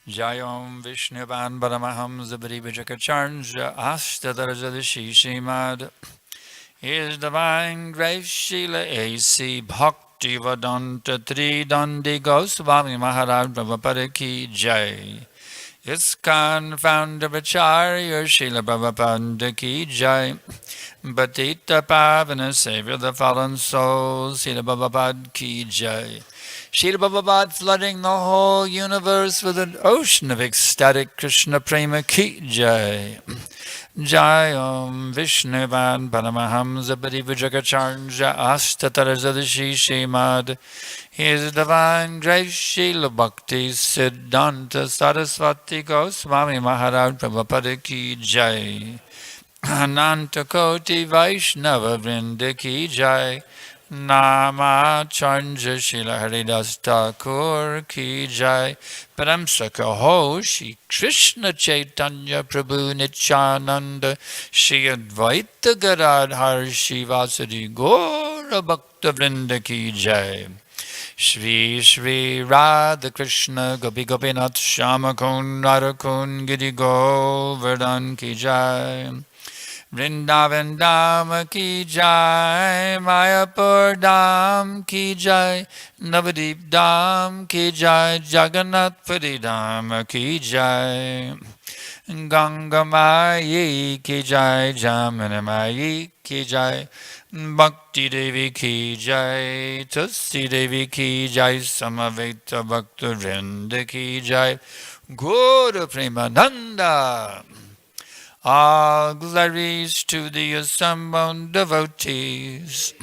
Jayom Vishnuvan Paramaham Zabari Vijakacharnja Ashtadaraja Shimad. His divine grace Srila A.C. Bhakti Vedanta Tri Dandi Goswami Maharaj Prabhupada Ki Jai. ISKCON founder Acharya Srila Prabhupada Ki Jai. Patita Pavana Savior the fallen souls Srila Prabhupada Ki Jai. Srila Prabhupada flooding the whole universe with an ocean of ecstatic Krishna Prema Ki Jai. Jayam Vishnuvan Paramahamsa Parivajagacharya Astatarasadshi Shimad. His divine grace Srila Bhakti Siddhanta Saraswati Goswami Maharaj Prabhupada Ki Jai. Ananta Koti Vaishnava Vrinda Ki Jai. Nama Chanja Shila Haridas Thakur Ki Jai. Paramsaka Ho Shri Krishna Chaitanya Prabhu Nityananda Shri Advaita Gadadhar Shivasadi Gora Bhakta Vrinda Ki Jai. Shri Shri Radha Krishna Gopi Gopinath Shama Kun Radha Kun Giri Govardhan Ki Jai. Vrindavan Dham Ki Jai, Mayapur Dham Ki Jai, Navadip Dham Ki Jai, Jagannath Puri Dham Ki Jai, Ganga Mayi Ki Jai, Jamuna Mayi Ki Jai, Bhakti Devi Ki Jai, Tusi Devi Ki Jai, Samaveta Bhakta Vrinda Ki Jai, Guru Premananda. All glories to the assembled devotees.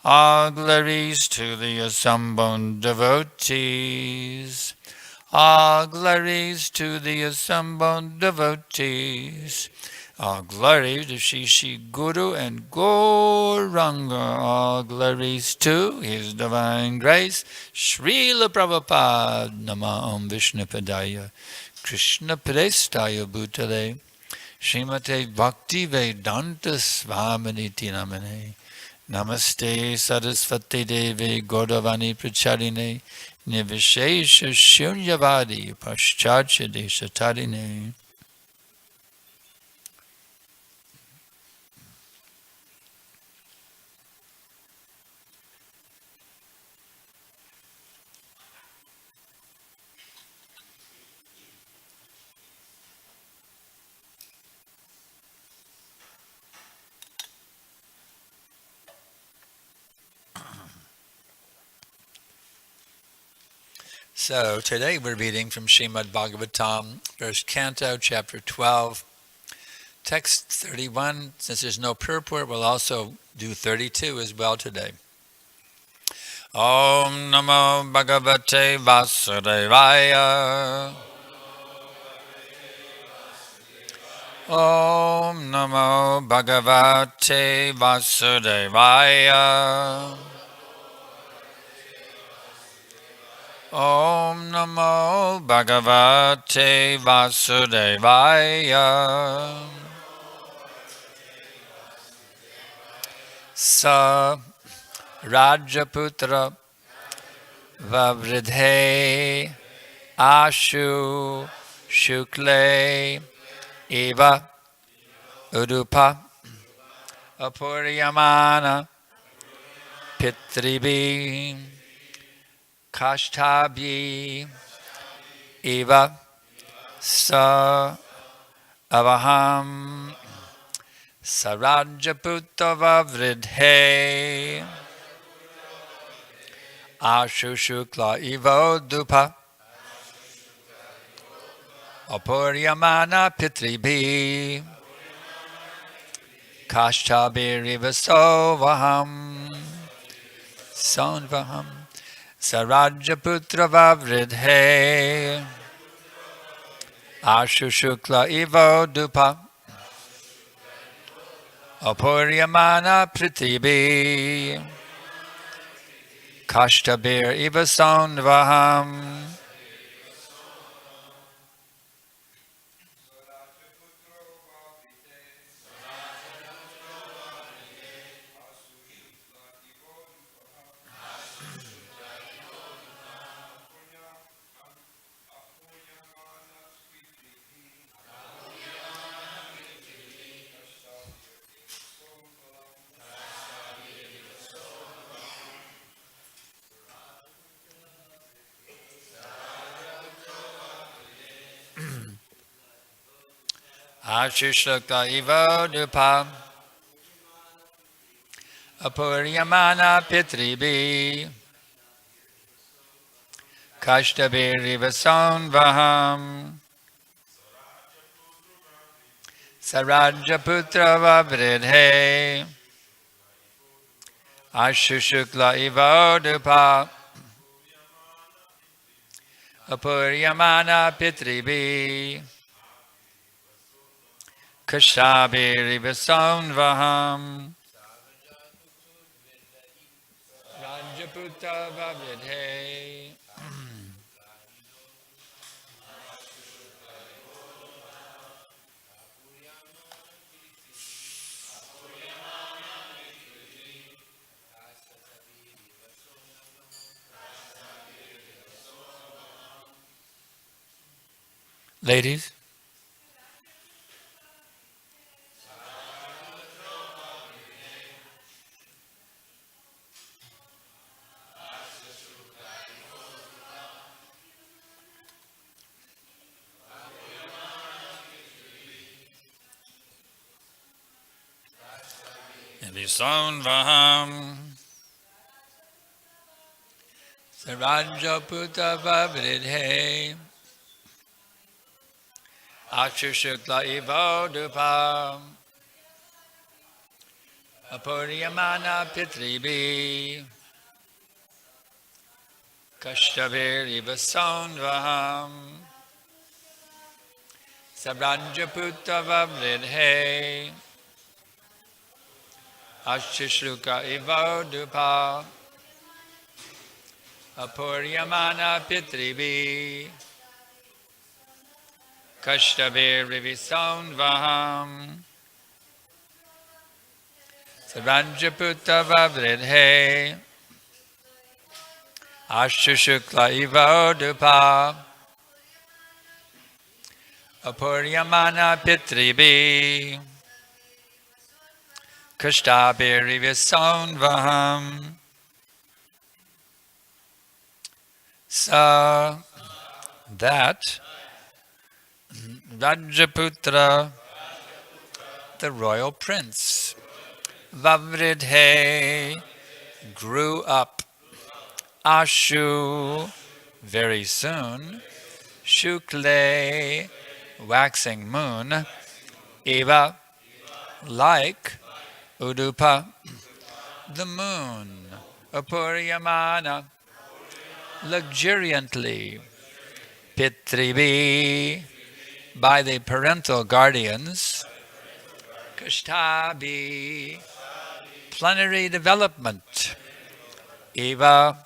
All glories to the assembled devotees. All glories to the assembled devotees. All glories to Shri Guru and Gauranga. All glories to His divine grace. Srila Prabhupada. Nama Om Vishnupadaya. Krishna Prestaya Bhutale. Srimate Bhakti Vedanta Swaminiti Namane. Namaste Saraswati Devi Gaudavani Pracharine Nivishesha Shunyavadi Pascharcha Deshatarine. So today we're reading from Srimad Bhagavatam, first canto, chapter 12, text 31. Since there's no purport, we'll also do 32 as well today. Om Namo Bhagavate Vasudevaya. Om Namo Bhagavate Vasudevaya. Om Namo Bhagavate Vasudevaya. Sa Rajaputra Vavridhe Ashu Shukle Eva Udupa Apuryamana Pitribi Kashtabhi Eva Sa Avaham Sarajaputta Vridhe Ashu Shukla Evo Dupa Apuryamana Pitribi Kashtabhi Eva Sovaham Sonvaham Sarajaputra Vavridhe Ashu Shukla Evo Dupa Apuryamana Prithibi Kashtabir Eva Sonvaham. Ashushukla ivodupa apuryamana pitribi kashtabirivasonvaham Sarajaputra vavridhe Ashushukla ivodupa apuryamana pitribi kashabirivasonvaham Rajaputra vavridhe. Ladies, Visonvaham Sarajaputra vavridhe Ashushukla ivodupa apuryamana pitribi Kashtabirivasonvaham Sarajaputra vavridhe Ashushukla ivodupa apuryamana pitribi Kashtabirivasonvaham Sarajaputra vavridhe Ashushukla ivodupa apuryamana pitribi Kashtabirivasonvaham. So that Rajaputra, the royal prince, Vavridhe, grew up, Ashu, very soon, Shukle, waxing moon, Eva, like Udupa, the moon, Apuryamana, luxuriantly, Pitribi, by the parental guardians, Kashtabi, plenary development, Eva,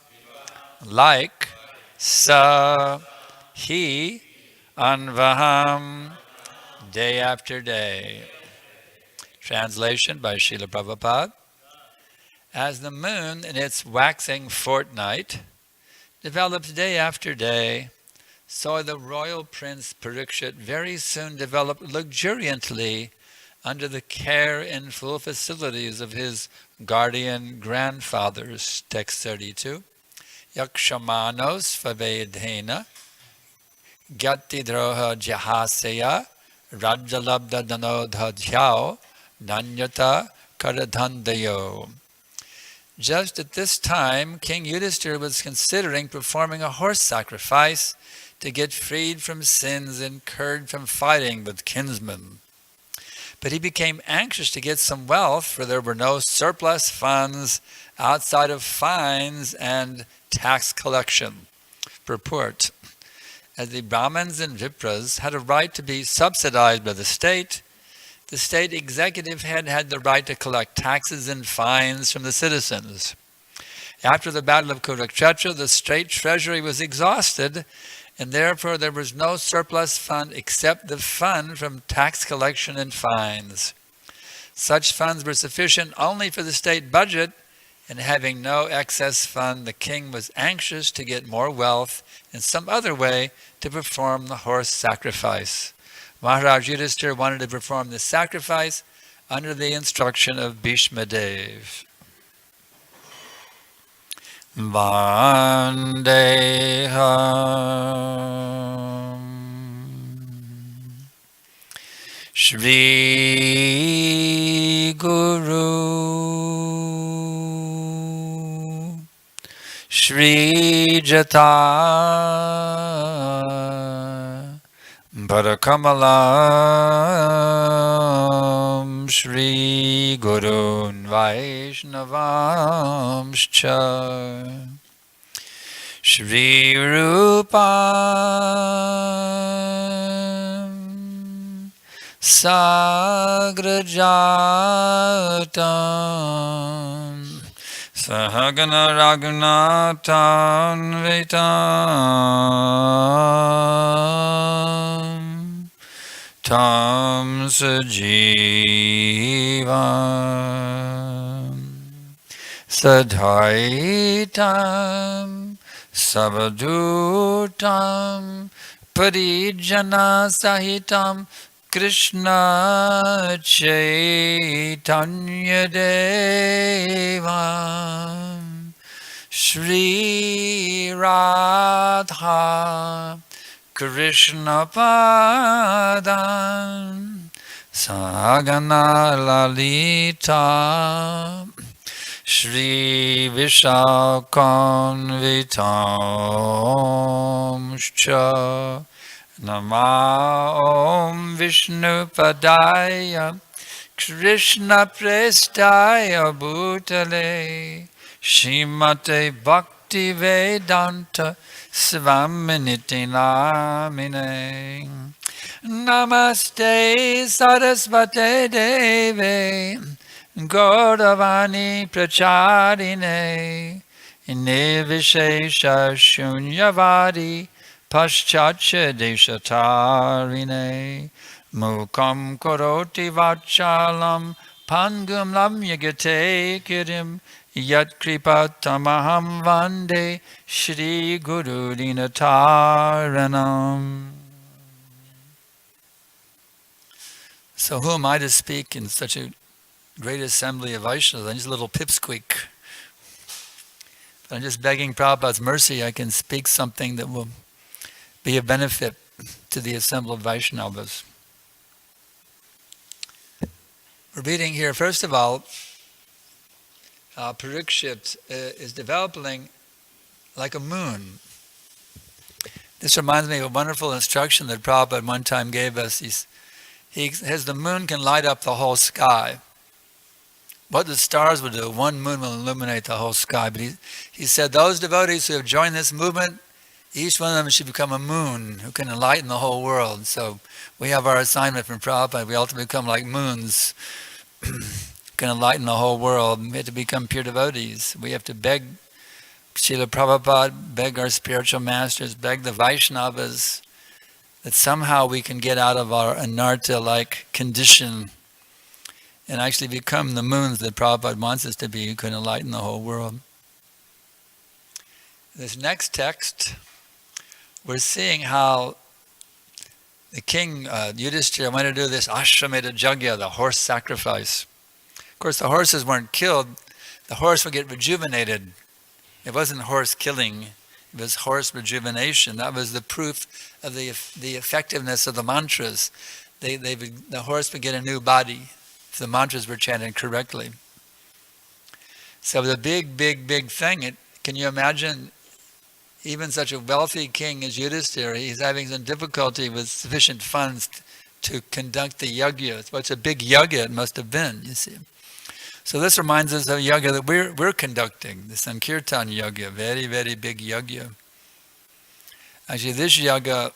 like, Sa, he, Anvaham, day after day. Translation by Srila Prabhupada. As the moon in its waxing fortnight develops day after day, so the royal prince Parikshit very soon developed luxuriantly under the care and full facilities of his guardian grandfathers. Text 32. Yakshamanos Favedhena Gyatidroha Jahasaya Rajalabda Danodhadhyao Nanyata Karadhandayo. Just at this time, King Yudhishthira was considering performing a horse sacrifice to get freed from sins incurred from fighting with kinsmen. But he became anxious to get some wealth, for there were no surplus funds outside of fines and tax collection. Purport: as the Brahmins and Vipras had a right to be subsidized by the state executive head had the right to collect taxes and fines from the citizens. After the Battle of Kurukshetra, the state treasury was exhausted, and therefore there was no surplus fund except the fund from tax collection and fines. Such funds were sufficient only for the state budget, and having no excess fund, the king was anxious to get more wealth in some other way to perform the horse sacrifice. Maharaj Yudhishthira wanted to perform the sacrifice under the instruction of Bhishma Dev. Vandeham Shri Guru Shri Jata Parakamalam Shri Gurun Vaishnavamscha Shri Rupam Sagrajatam Sahagana Raghunathan Vitam Tam Sajivam Sadhaitam Savadutam Parijana Sahitam Krishna Chaitanya Devam Shri Radha Krishna Padam Sagana Lalita Shri Vishakanvitamscha Nama Om Vishnu Padaya Krishna Prestaya Bhutale Shrimate Bhakti Vedanta Svaminiti Namine Namaste Sarasvate Deve Gauravani Pracharine Nirvishesha Shunyavadi Paschatya Deshatarine Mukam Karoti Vachalam Pangam Lam Yagate Kirim Yat Kripatamaham Vande Shri Guru Dinataranam. So who am I to speak in such a great assembly of Vaishnavas? I'm just a little pipsqueak. But I'm just begging Prabhupada's mercy I can speak something that will be a benefit to the assembled Vaishnavas. We're reading here, first of all, Parikshit is developing like a moon. This reminds me of a wonderful instruction that Prabhupada one time gave us. He says the moon can light up the whole sky. What the stars would do, one moon will illuminate the whole sky. But he said those devotees who have joined this movement, each one of them should become a moon who can enlighten the whole world. So we have our assignment from Prabhupada. We all have to become like moons, can enlighten the whole world. We have to become pure devotees. We have to beg Srila Prabhupada, beg our spiritual masters, beg the Vaishnavas, that somehow we can get out of our anartha-like condition and actually become the moons that Prabhupada wants us to be, who can enlighten the whole world. This next text, we're seeing how the king Yudhishthira went to do this Ashvamedha Yajna, the horse sacrifice. Of course, the horses weren't killed. The horse would get rejuvenated. It wasn't horse killing. It was horse rejuvenation. That was the proof of the effectiveness of the mantras. The horse would get a new body if the mantras were chanted correctly. So the big thing, can you imagine even such a wealthy king as Yudhishthira, he's having some difficulty with sufficient funds to conduct the yajna. What's a big yajna it must have been, you see. So this reminds us of yajna that we're conducting, the Sankirtan yajna, very, very big yajna. Actually, this yajna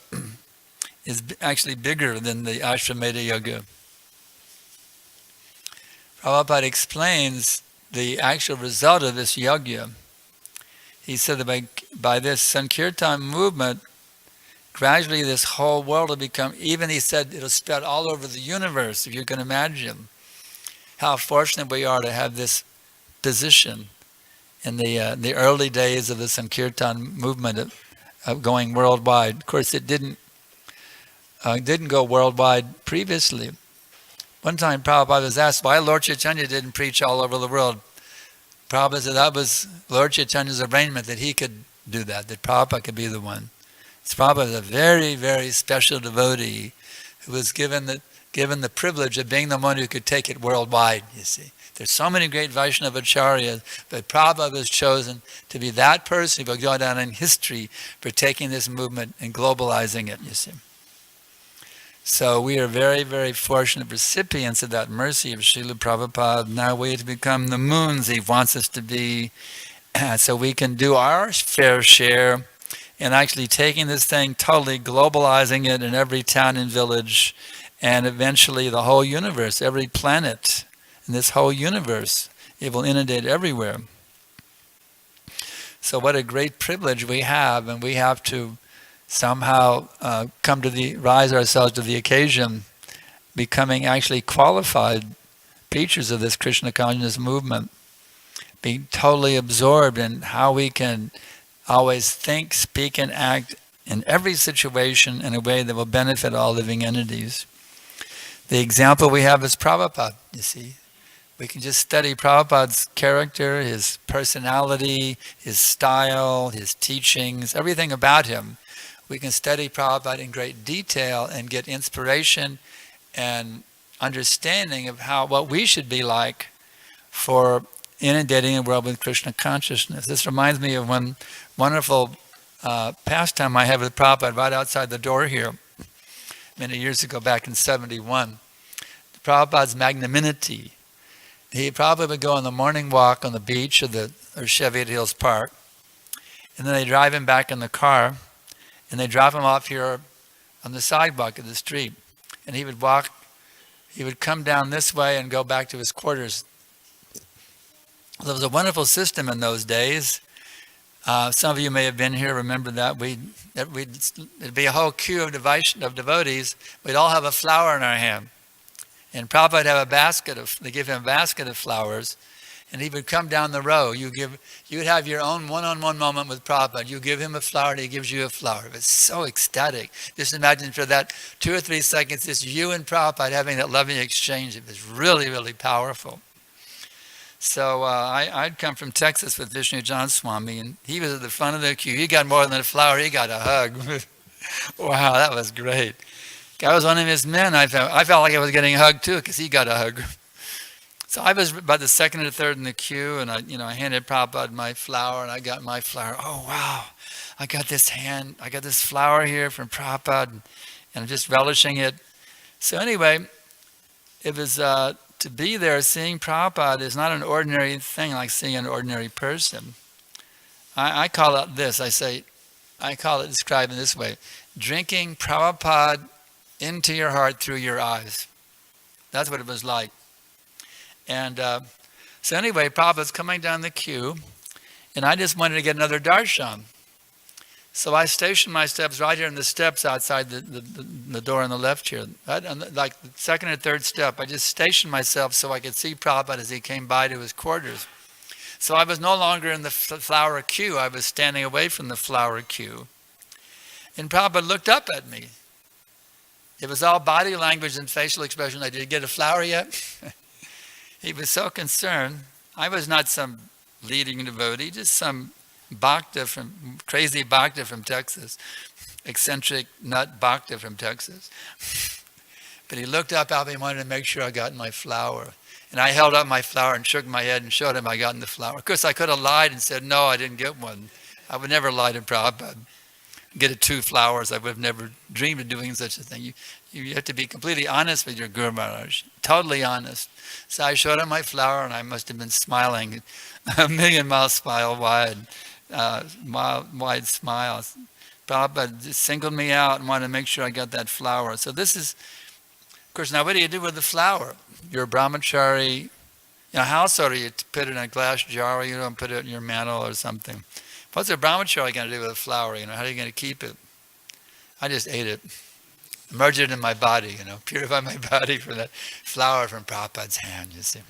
is actually bigger than the Ashvamedha yajna. Prabhupada explains the actual result of this yajna. He said that by this Sankirtan movement, gradually this whole world will become, even he said it'll spread all over the universe, if you can imagine how fortunate we are to have this position in the early days of the Sankirtan movement of going worldwide. Of course, it didn't go worldwide previously. One time Prabhupada was asked why Lord Chaitanya didn't preach all over the world. Prabhupada said that was Lord Chaitanya's arrangement, that he could do that Prabhupada could be the one. So Prabhupada is a very, very special devotee who was given given the privilege of being the one who could take it worldwide, you see. There's so many great Vaishnava acharyas, but Prabhupada was chosen to be that person who will go down in history for taking this movement and globalizing it, you see. So we are very, very fortunate recipients of that mercy of Srila Prabhupada. Now we have to become the moons he wants us to be, so we can do our fair share in actually taking this thing, totally globalizing it in every town and village, and eventually the whole universe, every planet in this whole universe. It will inundate everywhere. So what a great privilege we have, and we have to somehow rise ourselves to the occasion, becoming actually qualified features of this Krishna consciousness movement, being totally absorbed in how we can always think, speak, and act in every situation in a way that will benefit all living entities. The example we have is Prabhupada, you see. We can just study Prabhupada's character, his personality, his style, his teachings, everything about him. We can study Prabhupada in great detail and get inspiration and understanding of what we should be like for inundating the world with Krishna consciousness. This reminds me of one wonderful pastime I had with Prabhupada right outside the door here many years ago, back in 71. Prabhupada's magnanimity. He probably would go on the morning walk on the beach or Cheviot Hills Park, and then they drive him back in the car, and they drop him off here on the sidewalk of the street. And he would come down this way and go back to his quarters. There was a wonderful system in those days. Some of you may have been here, remember that. It'd be a whole queue of devotees. We'd all have a flower in our hand. And Prabhupada would have they give him a basket of flowers, and he would come down the row. You'd have your own one-on-one moment with Prabhupada. You give him a flower, and he gives you a flower. It was so ecstatic. Just imagine for that 2 or 3 seconds, just you and Prabhupada having that loving exchange. It was really, really powerful. So I'd come from Texas with Vishnu John Swami, and he was at the front of the queue. He got more than a flower, he got a hug. Wow, that was great. I was one of his men. I felt like I was getting a hug too, because he got a hug. So I was about the second or third in the queue, and I handed Prabhupada my flower, and I got my flower. Oh wow, I got this flower here from Prabhupada, and I'm just relishing it. So anyway, it was to be there, seeing Prabhupada is not an ordinary thing like seeing an ordinary person. I call it this. I call it described in this way: drinking Prabhupada into your heart through your eyes. That's what it was like. And so anyway, Prabhupada's coming down the queue, and I just wanted to get another darshan. So I stationed my steps right here in the steps outside the door on the left here. Like the second or third step, I just stationed myself so I could see Prabhupada as he came by to his quarters. So I was no longer in the flower queue. I was standing away from the flower queue. And Prabhupada looked up at me. It was all body language and facial expression. Did you get a flower yet? He was so concerned. I was not some leading devotee, just some crazy bhakta from Texas, eccentric nut bhakta from Texas. But he looked up at me and wanted to make sure I got my flower. And I held up my flower and shook my head and showed him I got the flower. Of course, I could have lied and said, no, I didn't get one. I would never lie to Prabhupada. Get 2 flowers. I would have never dreamed of doing such a thing. You have to be completely honest with your Guru Maharaj, totally honest. So I showed him my flower, and I must have been smiling, a million-mile smile wide smile. Prabhupada just singled me out and wanted to make sure I got that flower. So this is, of course, now what do you do with the flower? You're a brahmachari. How so do you put it in a glass jar, or you don't put it in your mantle or something? What's a brahmachari going to do with a flower? How are you going to keep it? I just ate it, merged it in my body, purify my body from that flower from Prabhupada's hand, you see.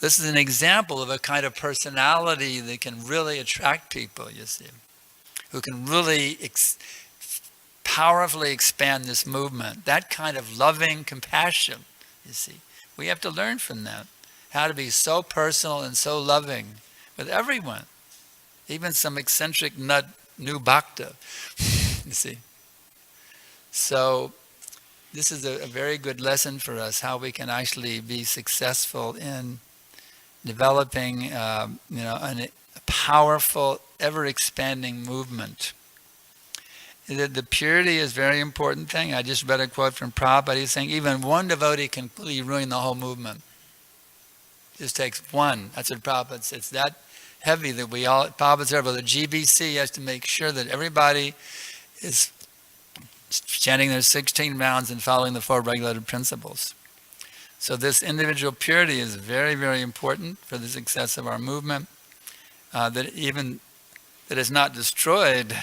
This is an example of a kind of personality that can really attract people, you see, who can really powerfully expand this movement. That kind of loving compassion, you see. We have to learn from that, how to be so personal and so loving with everyone. Even some eccentric nut new bhakta, you see. So this is a very good lesson for us, how we can actually be successful in developing, a powerful, ever-expanding movement. The purity is a very important thing. I just read a quote from Prabhupada. He's saying even one devotee can completely ruin the whole movement. It just takes one. That's what Prabhupada says. It's that heavy that Prabhupada said, well, the GBC has to make sure that everybody is chanting their 16 rounds and following the 4 regulated principles. So this individual purity is very, very important for the success of our movement. That it's not destroyed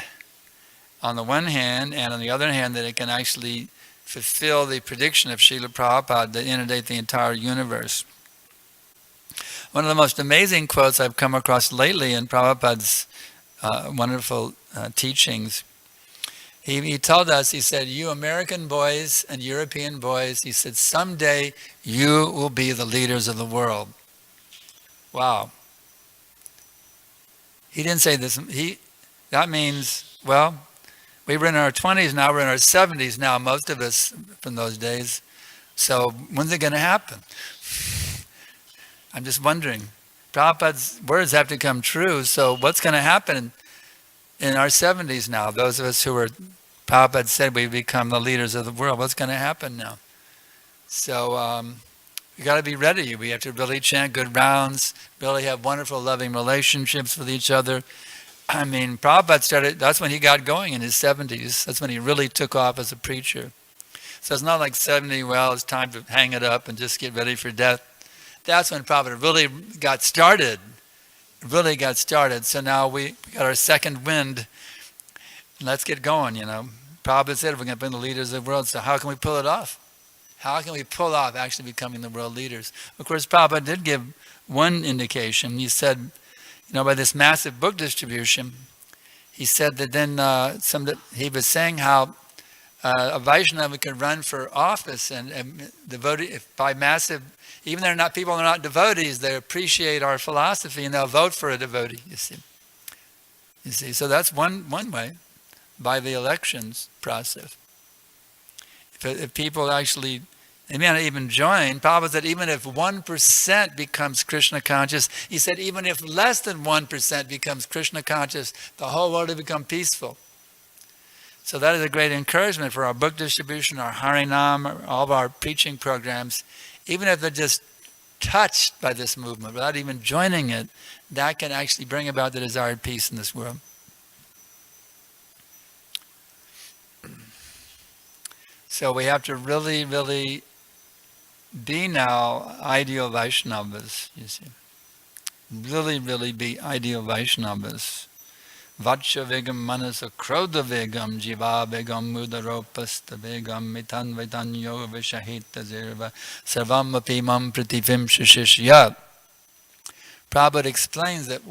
on the one hand, and on the other hand, that it can actually fulfill the prediction of Srila Prabhupada to inundate the entire universe. One of the most amazing quotes I've come across lately in Prabhupada's wonderful teachings, he told us, he said, you American boys and European boys, he said, someday you will be the leaders of the world. Wow. He didn't say this. That means, well, we were in our 20s, now we're in our 70s now, most of us from those days. So when's it going to happen? I'm just wondering. Prabhupada's words have to come true, so what's going to happen in our 70s now? Those of us who were, Prabhupada said we become the leaders of the world. What's going to happen now? So we got to be ready. We have to really chant good rounds, really have wonderful, loving relationships with each other. I mean, Prabhupada started, that's when he got going in his 70s. That's when he really took off as a preacher. So it's not like 70, well, it's time to hang it up and just get ready for death. That's when Prabhupada really got started. So now we got our second wind. Let's get going, Prabhupada said we're going to be the leaders of the world, so how can we pull it off? How can we pull off actually becoming the world leaders? Of course, Prabhupada did give one indication. He said, by this massive book distribution, he said that then he was saying how a Vaishnava could run for office and devotee by massive, even they're not people, they're not devotees, they appreciate our philosophy and they'll vote for a devotee. You see, so that's one way, by the elections process. If people actually, they may not even join. Prabhupada said even if 1% becomes Krishna conscious, he said even if less than 1% becomes Krishna conscious, the whole world will become peaceful. So that is a great encouragement for our book distribution, our Harinam, all of our preaching programs. Even if they're just touched by this movement, without even joining it, that can actually bring about the desired peace in this world. So we have to really, really be now ideal Vaishnavas, you see. Really, really be ideal Vaishnavas. Vacha vegam manasa krodha vegam jiva vegam mudaropasta vegam mitan vedanyo vishahita zirva sarvam apimam prativim shishishya. Prabhupada explains that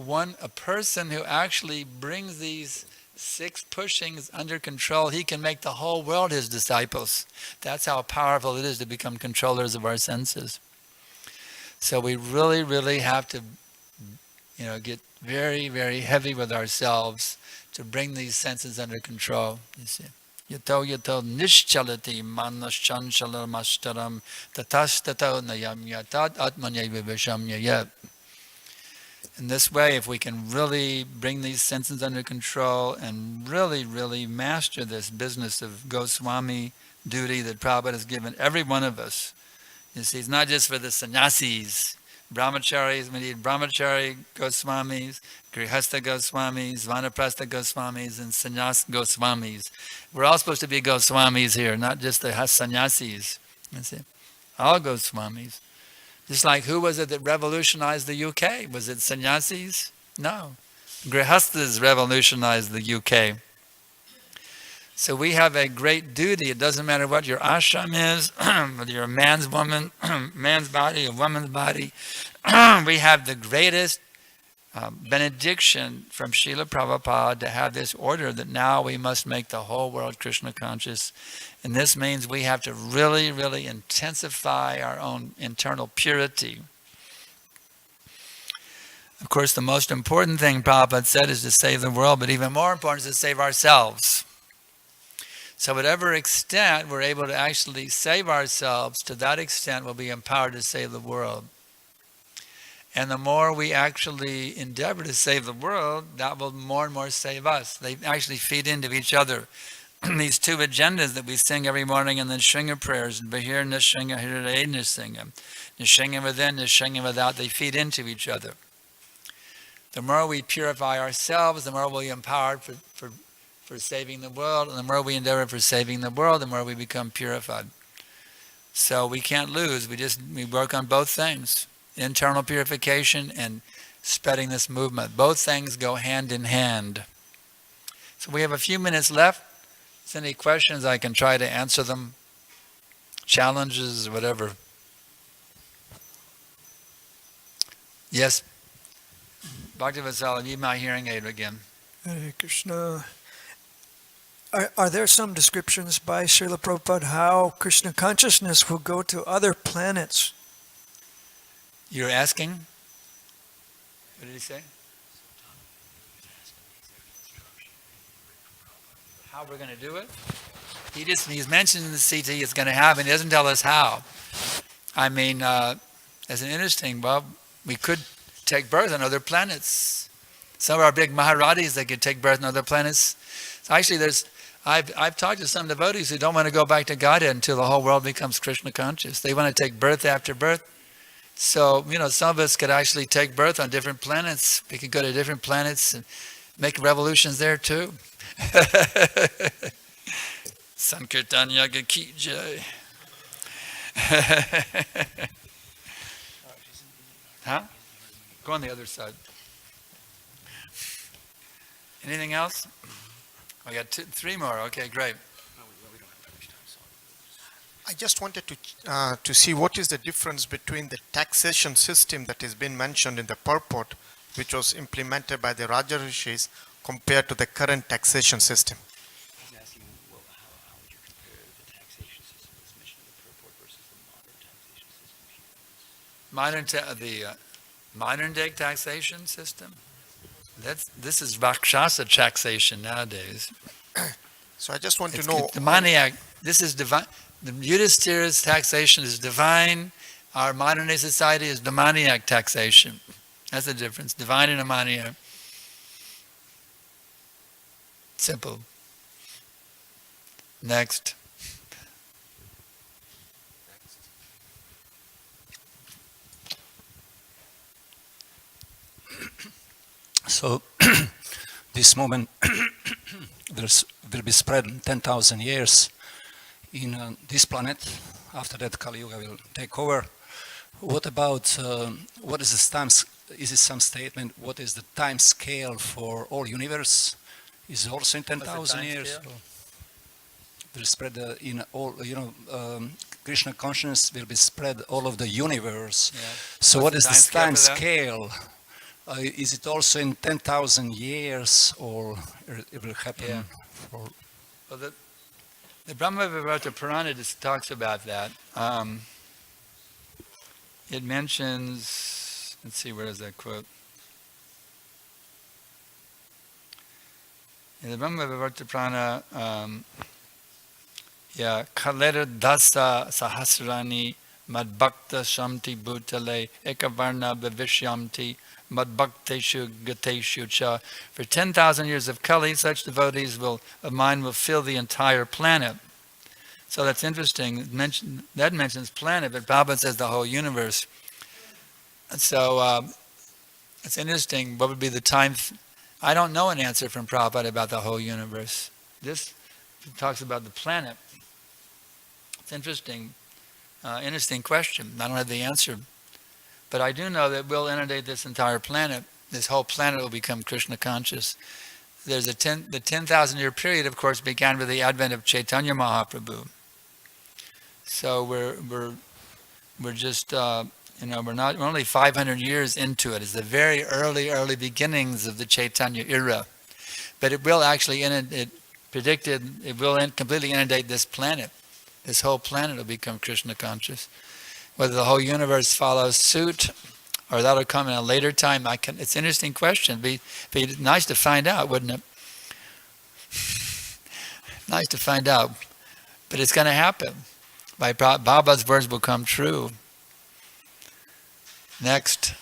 a person who actually brings these 6 pushings under control, he can make the whole world his disciples. That's how powerful it is to become controllers of our senses. So we really, really have to, get very, very heavy with ourselves to bring these senses under control. You see, yato nischalati manaschanchalamastaram tatastato nayam yatad atmanyaiva vishamyaya. In this way, if we can really bring these senses under control and really, really master this business of Goswami duty that Prabhupada has given every one of us. You see, it's not just for the sannyasis. Brahmacharis, we need brahmachari Goswamis, grihastha Goswamis, vanaprastha Goswamis, and sannyas Goswamis. We're all supposed to be Goswamis here, not just the sannyasis. You see, all Goswamis. Just like who was it that revolutionized the UK? Was it sannyasis? No. Grihasthas revolutionized the UK. So we have a great duty. It doesn't matter what your ashram is, whether you're a man's body, a woman's body. We have the greatest benediction from Srila Prabhupada to have this order that now we must make the whole world Krishna conscious. And this means we have to really, really intensify our own internal purity. Of course, the most important thing Prabhupada said is to save the world, but even more important is to save ourselves. So whatever extent we're able to actually save ourselves, to that extent we'll be empowered to save the world. And the more we actually endeavor to save the world, that will more and more save us. They actually feed into each other. These two agendas that we sing every morning in the Nishinga prayers, Bahir Nishinga, Hirade Nishinga, Nishinga within, Nishinga without, they feed into each other. The more we purify ourselves, the more we'll be empowered for saving the world, and the more we endeavor for saving the world, the more we become purified. So we can't lose. We work on both things. Internal purification and spreading this movement. Both things go hand in hand. So we have a few minutes left. If there's any questions, I can try to answer them. Challenges, whatever. Yes? Bhaktivatsala, need my hearing aid again. Hare Krishna. Are there some descriptions by Srila Prabhupada how Krishna consciousness will go to other planets? You're asking? What did he say? How we're going to do it? He's mentioned the CT it's going to happen. He doesn't tell us how. I mean, as an interesting, well, we could take birth on other planets. Some of our big Maharajas, they could take birth on other planets. So actually, I've talked to some devotees who don't want to go back to Godhead until the whole world becomes Krishna conscious. They want to take birth after birth. So, some of us could actually take birth on different planets. We could go to different planets and make revolutions there too. Sankirtan Yaga Ki Jai. Huh? Go on the other side. Anything else? I got three more. Okay, great. I just wanted to see what is the difference between the taxation system that has been mentioned in the purport, which was implemented by the Raja Rishis, compared to the current taxation system. He's asking, well, how would you compare the taxation system that's mentioned in the purport versus the modern taxation system? The modern day taxation system. This is Rakshasa taxation nowadays. So I just want to know. The demoniac. This is divine. The Yudhishthira's taxation is divine. Our modern day society is demoniac taxation. That's the difference. Divine and demoniac. Simple. Next. So this moment will be spread in 10,000 years in this planet. After that, Kali Yuga will take over. What about, what is the time, is it some statement, what is the time scale for all universe? Is it also in 10,000 years? Will spread in all, Krishna consciousness will be spread all of the universe. Yeah. So what is the time scale? Is it also in 10,000 years, or it will happen? Yeah. Well, the Brahma-Vivarta Purana just talks about that. It mentions, let's see, where is that quote? In the Brahma-Vivarta Purana, Kalera Dasa Sahasrani Madbhakta Shamti Bhutale Ekavarna Bhavishyamti Madbhakteshu Gateshu Cha. For 10,000 years of Kali, such devotees of mine will fill the entire planet. So that's interesting. That mentions planet, but Prabhupada says the whole universe. So it's interesting. What would be the time? I don't know an answer from Prabhupada about the whole universe. This talks about the planet. It's interesting. Interesting question. I don't have the answer. But I do know that we'll inundate this entire planet. This whole planet will become Krishna conscious. There's the 10,000 year period, of course, began with the advent of Chaitanya Mahaprabhu. So we're just we're only 500 years into it. It's the very early beginnings of the Chaitanya era. But it will actually it will completely inundate this planet. This whole planet will become Krishna conscious. Whether the whole universe follows suit, or that'll come in a later time, it's an interesting question. It'd be nice to find out, wouldn't it? Nice to find out. But it's going to happen. Baba's words will come true. Next.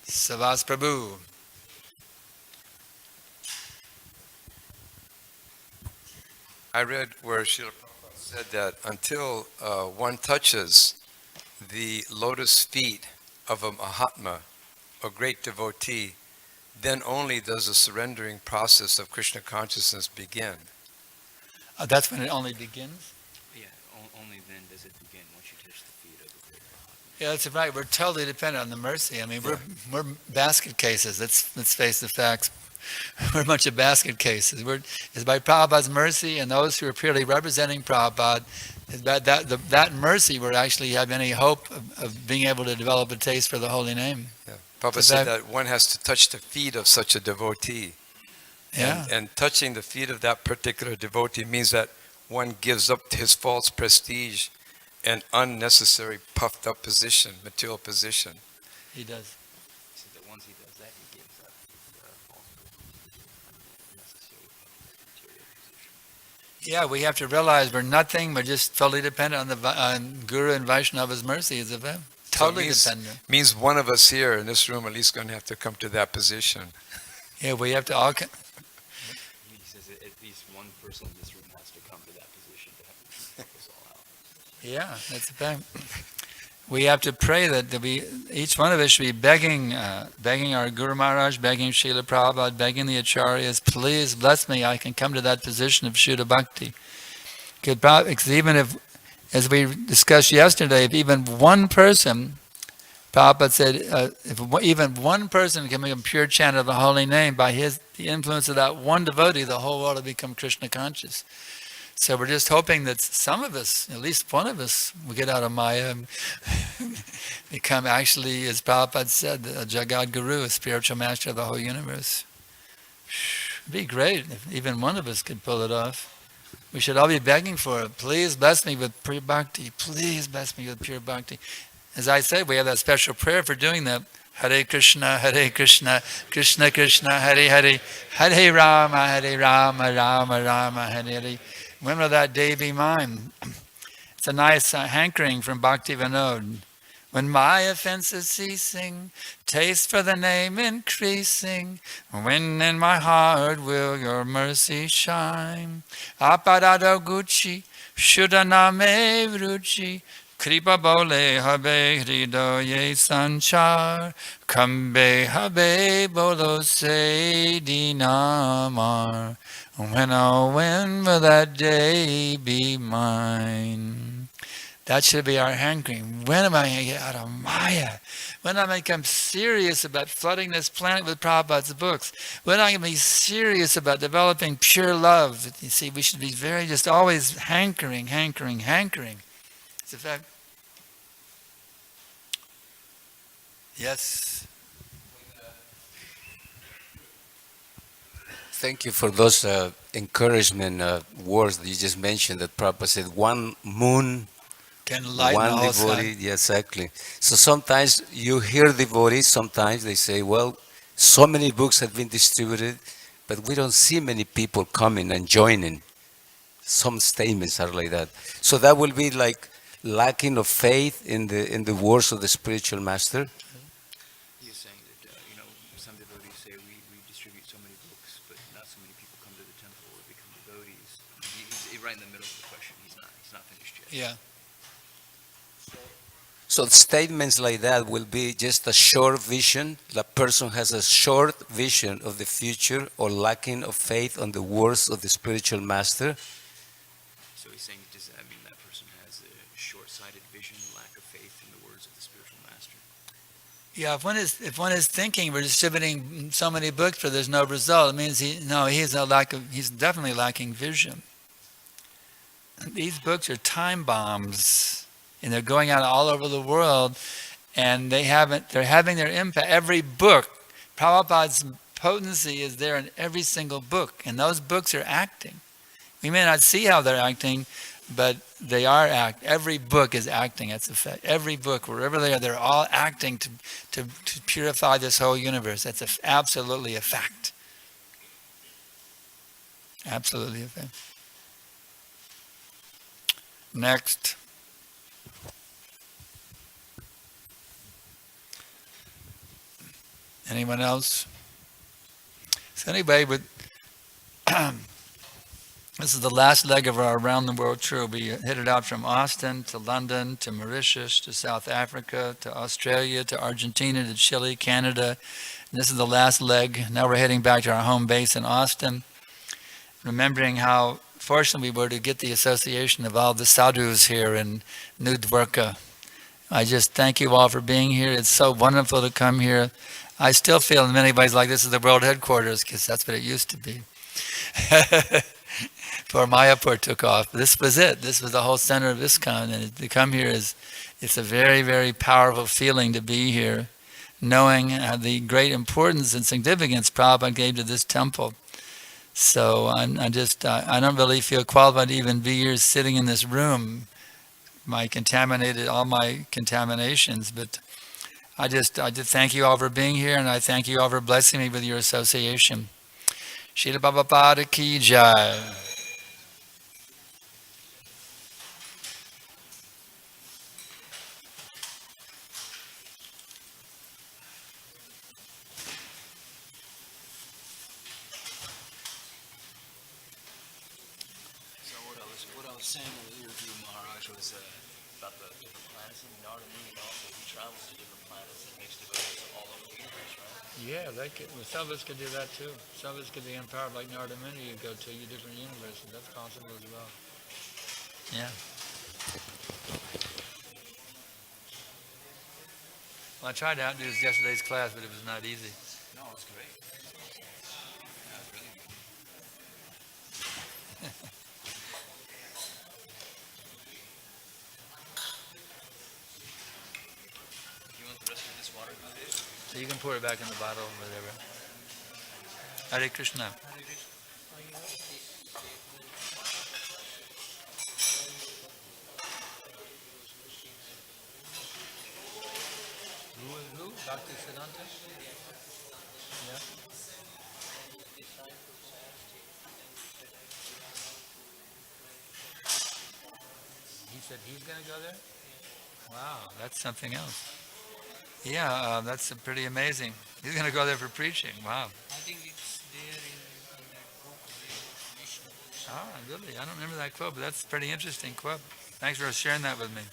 Savas Prabhu. I read where Srila Prabhupada said that until one touches the lotus feet of a Mahatma, a great devotee, then only does the surrendering process of Krishna consciousness begin. That's when it only begins? Yeah, only then does it begin, once you touch the feet of the great Mahatma. Yeah, that's right. We're totally dependent on the mercy. I mean, we're basket cases. Let's face the facts. We're a bunch of basket cases. It's by Prabhupada's mercy and those who are purely representing Prabhupada. That mercy will actually have any hope of being able to develop a taste for the holy name. Yeah. Prabhupada said that one has to touch the feet of such a devotee. Yeah. And touching the feet of that particular devotee means that one gives up his false prestige and unnecessary puffed up position, material position. He does. He said that once he does that, he gives up his false unnecessary material position. Yeah, we have to realize we're nothing. We're just totally dependent on Guru and Vaishnava's mercy. Is totally dependent. Means one of us here in this room at least going to have to come to that position. Yeah, we have to all. He says that at least one person in this room has to come to that position to help us all out. Yeah, that's the fact. We have to pray that each one of us should be begging our Guru Maharaj, begging Srila Prabhupada, begging the Acharyas, please bless me, I can come to that position of Shuddha Bhakti. Because even if, as we discussed yesterday, if even one person, Prabhupada said, if even one person can become pure chant of the holy name, by the influence of that one devotee, the whole world will become Krishna conscious. So we're just hoping that some of us, at least one of us, will get out of Maya and become actually, as Prabhupada said, a Jagat Guru, a spiritual master of the whole universe. It'd be great if even one of us could pull it off. We should all be begging for it. Please bless me with pure bhakti. Please bless me with pure bhakti. As I said, we have that special prayer for doing that. Hare Krishna, Krishna Krishna, Hare Hare, Hare Rama, Rama Rama, Hare Hare. Remember that day be mine. It's a nice hankering from Bhakti Vinod. When my offense is ceasing, taste for the name increasing, when in my heart will your mercy shine. Aparado Gucci, Shuddhaname Vruchi, Kripa bole habe hridoye sanchar, kambe habe bolo se dinamar. When will that day be mine? That should be our hankering. When am I going to get out of Maya? When am I going to become serious about flooding this planet with Prabhupada's books? When am I going to be serious about developing pure love? You see, we should be very just always hankering. It's a fact. Yes. Thank you for those encouragement words that you just mentioned, that Prabhupada said, one moon, Can lighten one the whole devotee. sun. Yeah, exactly. So sometimes you hear devotees, sometimes they say, well, so many books have been distributed, but we don't see many people coming and joining. Some statements are like that. So that will be like lacking of faith in the words of the spiritual master. He's saying that, some devotees say we distribute so many books, but not so many people come to the temple or become devotees. He's right in the middle of the question. He's not finished yet. Yeah. So statements like that will be just a short vision. The person has a short vision of the future or lacking of faith on the words of the spiritual master. So he's saying, does that mean that person has a short-sighted vision, lack of faith in the words of the spiritual master? Yeah, if one is thinking we're distributing so many books but there's no result, it means he's definitely lacking vision. These books are time bombs, and they're going out all over the world, and they're having their impact. Every book, Prabhupada's potency is there in every single book, and those books are acting. We may not see how they're acting, but they are acting. Every book is acting. That's a fact. Every book, wherever they are, they're all acting to purify this whole universe. That's absolutely a fact. Absolutely. Okay. Next. Anyone else? So anyway, this is the last leg of our around the world tour. We headed out from Austin to London to Mauritius to South Africa to Australia to Argentina to Chile, Canada. And this is the last leg. Now we're heading back to our home base in Austin, remembering how fortunate we were to get the association of all the sadhus here in New Dwarka. I just thank you all for being here. It's so wonderful to come here. I still feel in many ways like this is the world headquarters, because that's what it used to be. Before Mayapur took off. This was it. This was the whole center of ISKCON. And to come here it's a very, very powerful feeling to be here, knowing the great importance and significance Prabhupada gave to this temple. So I don't really feel qualified to even be here sitting in this room. All my contaminations, but I did thank you all for being here, and I thank you all for blessing me with your association. Srila Prabhupada Ki Jai. So what I was saying earlier to Maharaj was about the different planets in Narada Muni, and also he travels to different planets and makes devotees all over the universe, right? Yeah, some of us could do that too. Some of us could be empowered like Narada Muni. You go to your different universes. That's possible as well. Yeah. Well, I tried to outdo yesterday's class, but it was not easy. No, it's great. Yeah, it's really good. You want the rest of this water, Dave? So you can pour it back in the bottle or whatever. Hare Krishna. Who? Dr. Siddhanta? Yeah. He said he's going to go there? Wow, that's something else. Yeah, that's pretty amazing. He's going to go there for preaching. Wow. I think it's there in that book, Vishnu. Ah, really? I don't remember that quote, but that's a pretty interesting quote. Thanks for sharing that with me.